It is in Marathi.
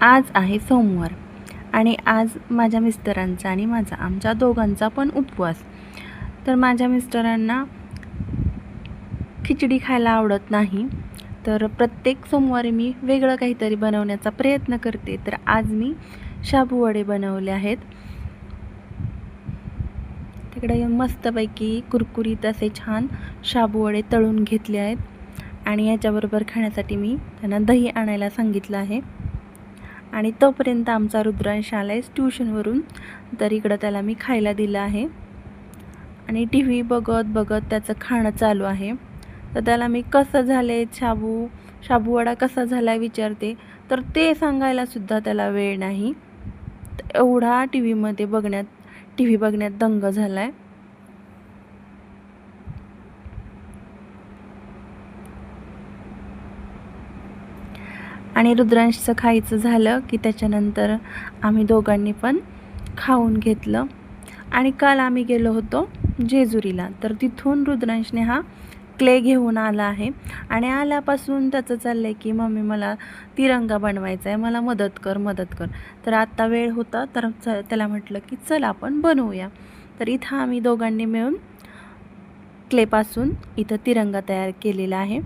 आज आहे सोमवार आणि आज माझ्या मिस्टरांचा आणि आमच्या दोघांचा पण उपवास. तर माझ्या मिस्टरांना खिचडी खायला आवडत नाही, तर प्रत्येक सोमवारी मी वेगळं काहीतरी बनवण्याचा प्रयत्न करते. तर आज मी शाबू वडे बनवले आहेत. तिकडे मस्तपैकी कुरकुरीत असे छान शाबू वडे तळून घेतले आहेत आणि याच्याबरोबर खाण्यासाठी मी त्यांना दही आणायला सांगितलं आहे. आणि तोपर्यंत आमचा रुद्रांश आला आहे ट्यूशनवरून, तर इकडं त्याला मी खायला दिलं आहे आणि टी व्ही बघत बघत त्याचं खाणं चालू आहे. तर त्याला मी कसं झालं आहे शाबूवडा कसा झाला आहे विचारते, तर ते सांगायलासुद्धा त्याला वेळ नाही. एवढा टी व्ही बघण्यात दंग झाला आहे. आणि रुद्रांशचं खायचं झालं की त्याच्यानंतर आम्ही दोघांनी पण खाऊन घेतलं. आणि काल आम्ही गेलो होतो जेजुरीला, तर तिथून रुद्रांशने हा क्ले घेऊन आला आहे आणि आल्यापासून त्याचं चाललं आहे की मम्मी मला तिरंगा बनवायचा आहे, मला मदत कर. तर आत्ता वेळ होता, तर त्याला म्हटलं की चल आपण बनवूया. तर इथं आम्ही दोघांनी मिळून क्लेपासून इथं तिरंगा तयार केलेला आहे.